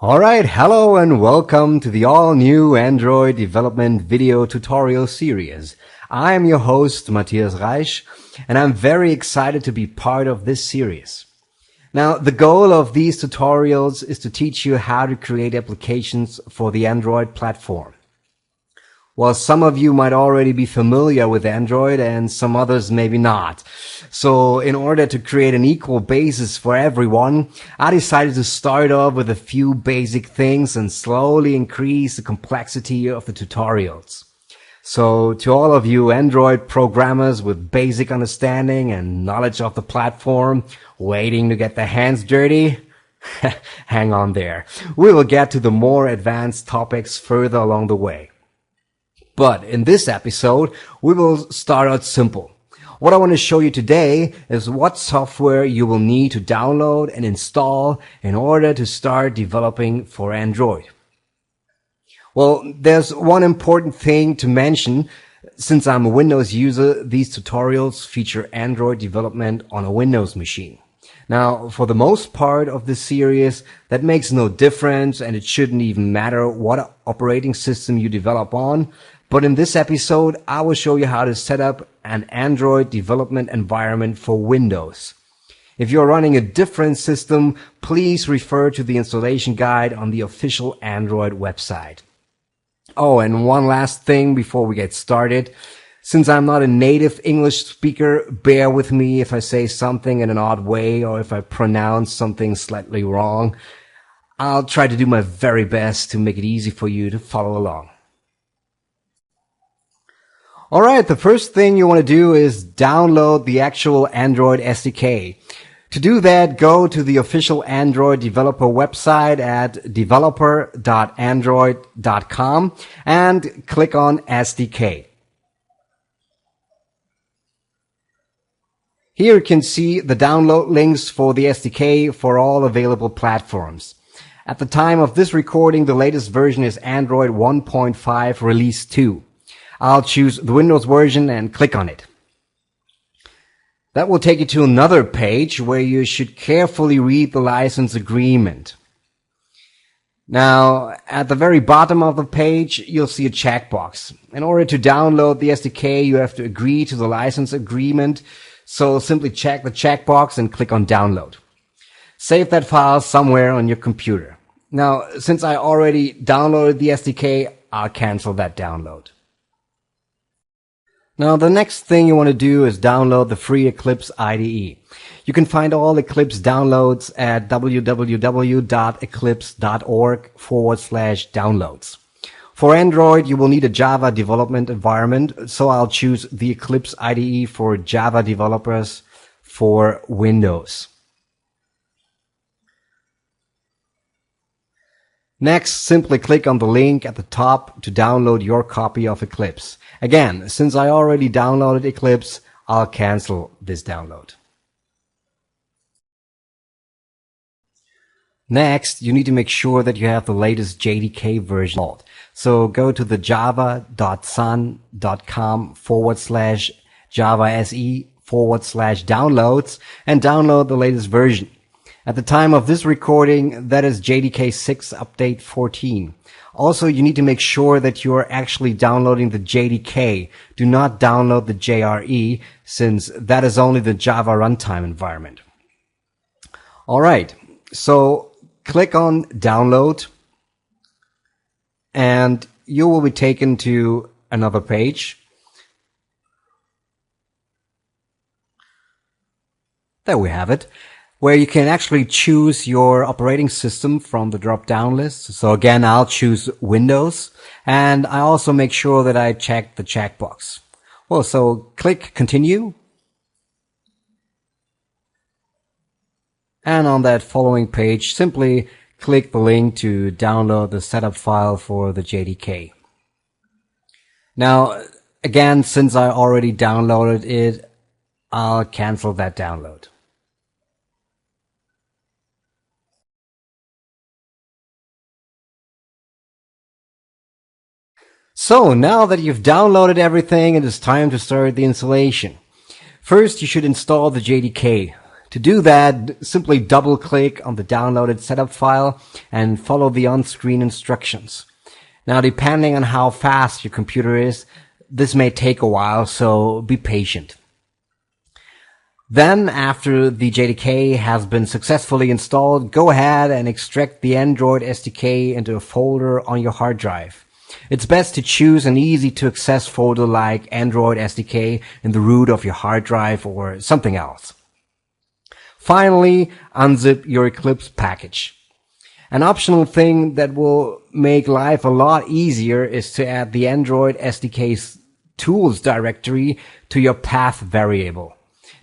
Alright, hello and welcome to the all-new Android development video tutorial series. I am your host, Matthias Reich, and I'm very excited to be part of this series. Now, the goal of these tutorials is to teach you how to create applications for the Android platform. Well, some of you might already be familiar with Android and some others maybe not. So in order to create an equal basis for everyone, I decided to start off with a few basic things and slowly increase the complexity of the tutorials. So to all of you Android programmers with basic understanding and knowledge of the platform, waiting to get their hands dirty, hang on there. We will get to the more advanced topics further along the way. But in this episode, we will start out simple. What I want to show you today is what software you will need to download and install in order to start developing for Android. Well, there's one important thing to mention. Since I'm a Windows user, these tutorials feature Android development on a Windows machine. Now, for the most part of this series, that makes no difference and it shouldn't even matter what operating system you develop on. But in this episode, I will show you how to set up an Android development environment for Windows. If you're running a different system, please refer to the installation guide on the official Android website. Oh, and one last thing before we get started. Since I'm not a native English speaker, bear with me if I say something in an odd way or if I pronounce something slightly wrong. I'll try to do my very best to make it easy for you to follow along. Alright, the first thing you want to do is download the actual Android SDK. To do that, go to the official Android developer website at developer.android.com and click on SDK. Here you can see the download links for the SDK for all available platforms. At the time of this recording, the latest version is Android 1.5 Release 2. I'll choose the Windows version and click on it. That will take you to another page where you should carefully read the license agreement. Now, at the very bottom of the page, you'll see a checkbox. In order to download the SDK, you have to agree to the license agreement. So simply check the checkbox and click on download. Save that file somewhere on your computer. Now, since I already downloaded the SDK, I'll cancel that download. Now, the next thing you want to do is download the free Eclipse IDE. You can find all Eclipse downloads at www.eclipse.org/downloads. For Android, you will need a Java development environment, so I'll choose the Eclipse IDE for Java developers for Windows. Next, simply click on the link at the top to download your copy of Eclipse. Again, since I already downloaded Eclipse, I'll cancel this download. Next, you need to make sure that you have the latest JDK version installed. So go to the java.sun.com/java.se/downloads and download the latest version. At the time of this recording, that is JDK 6 Update 14. Also, you need to make sure that you are actually downloading the JDK. Do not download the JRE, since that is only the Java runtime environment. Alright, so click on download and you will be taken to another page. There we have it, where you can actually choose your operating system from the drop-down list. So again, I'll choose Windows, and I also make sure that I check the checkbox. Well, so click Continue. And on that following page, simply click the link to download the setup file for the JDK. Now, again, since I already downloaded it, I'll cancel that download. So now that you've downloaded everything, it is time to start the installation. First, you should install the JDK. To do that, simply double click on the downloaded setup file and follow the on-screen instructions. Now, depending on how fast your computer is, this may take a while, so be patient. Then, after the JDK has been successfully installed, go ahead and extract the Android SDK into a folder on your hard drive. It's best to choose an easy-to-access folder like Android SDK in the root of your hard drive or something else. Finally, unzip your Eclipse package. An optional thing that will make life a lot easier is to add the Android SDK's tools directory to your path variable.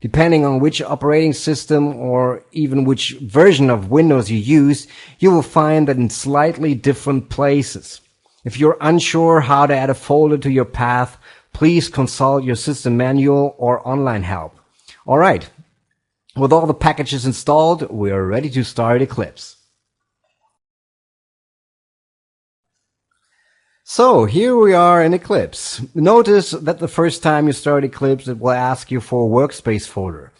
Depending on which operating system or even which version of Windows you use, you will find that in slightly different places. If you're unsure how to add a folder to your path, please consult your system manual or online help. Alright, with all the packages installed, we are ready to start Eclipse. So here we are in Eclipse. Notice that the first time you start Eclipse, it will ask you for a workspace folder.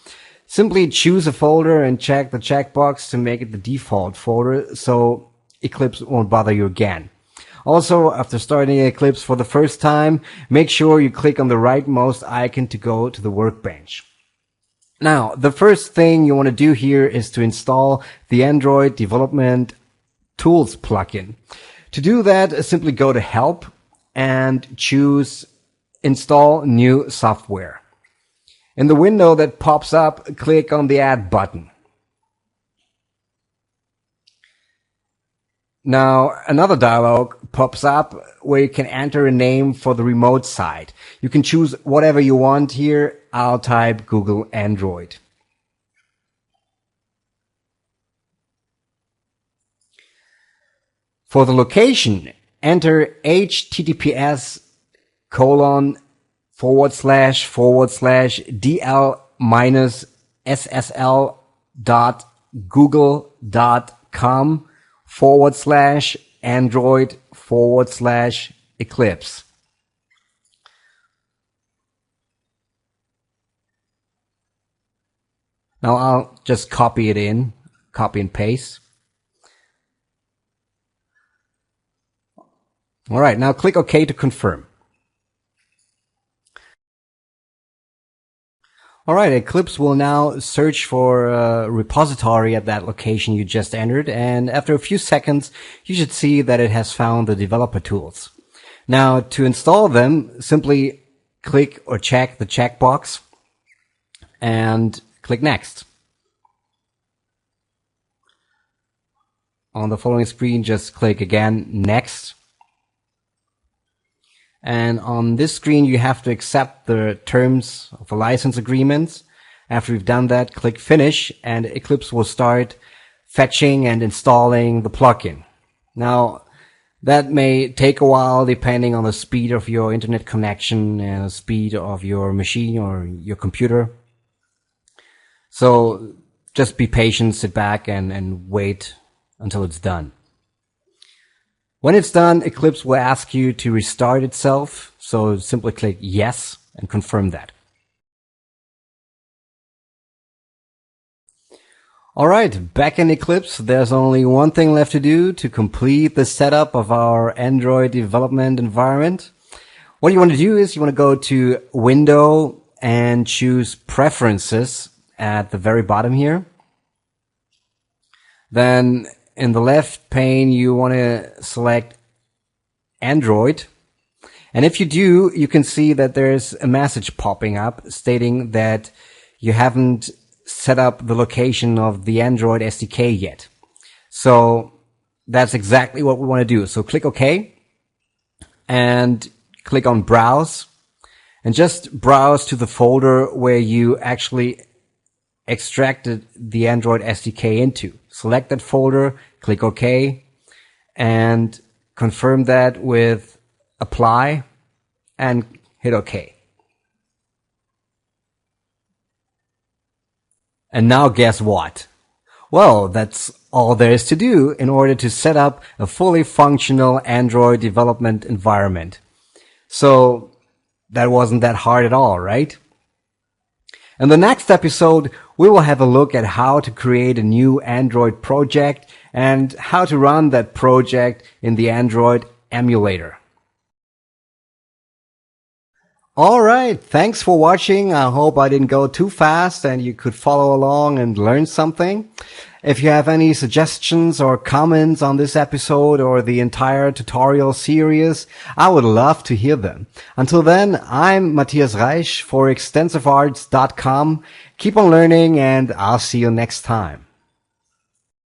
Simply choose a folder and check the checkbox to make it the default folder so Eclipse won't bother you again. Also, after starting Eclipse for the first time, make sure you click on the rightmost icon to go to the workbench. Now, the first thing you want to do here is to install the Android Development Tools plugin. To do that, simply go to Help and choose Install New Software. In the window that pops up, click on the Add button. Now, another dialog pops up where you can enter a name for the remote site. You can choose whatever you want here. I'll type Google Android. For the location, enter https://dl-ssl.google.com/android/eclipse. Now I'll just copy it in, copy and paste. Alright, now click OK to confirm. Alright, Eclipse will now search for a repository at that location you just entered, and after a few seconds you should see that it has found the developer tools. Now, to install them, simply click or check the checkbox and click Next. On the following screen, just click again Next. And on this screen, you have to accept the terms of the license agreements. After you've done that, click Finish, and Eclipse will start fetching and installing the plugin. Now, that may take a while depending on the speed of your internet connection and the speed of your machine or your computer. So just be patient, sit back and wait until it's done. When it's done, Eclipse will ask you to restart itself, so simply click Yes and confirm that. Alright, back in Eclipse, there's only one thing left to do to complete the setup of our Android development environment. What you want to do is you want to go to Window and choose Preferences at the very bottom here. Then in the left pane, you want to select Android. And if you do, you can see that there's a message popping up stating that you haven't set up the location of the Android SDK yet. So that's exactly what we want to do. So click OK and click on Browse and just browse to the folder where you actually extracted the Android SDK into. Select that folder, click OK, and confirm that with Apply, and hit OK. And now guess what? Well, that's all there is to do in order to set up a fully functional Android development environment. So that wasn't that hard at all, right? In the next episode, we will have a look at how to create a new Android project and how to run that project in the Android emulator. Alright, thanks for watching. I hope I didn't go too fast and you could follow along and learn something. If you have any suggestions or comments on this episode or the entire tutorial series, I would love to hear them. Until then, I'm Matthias Reich for extensivearts.com. Keep on learning and I'll see you next time.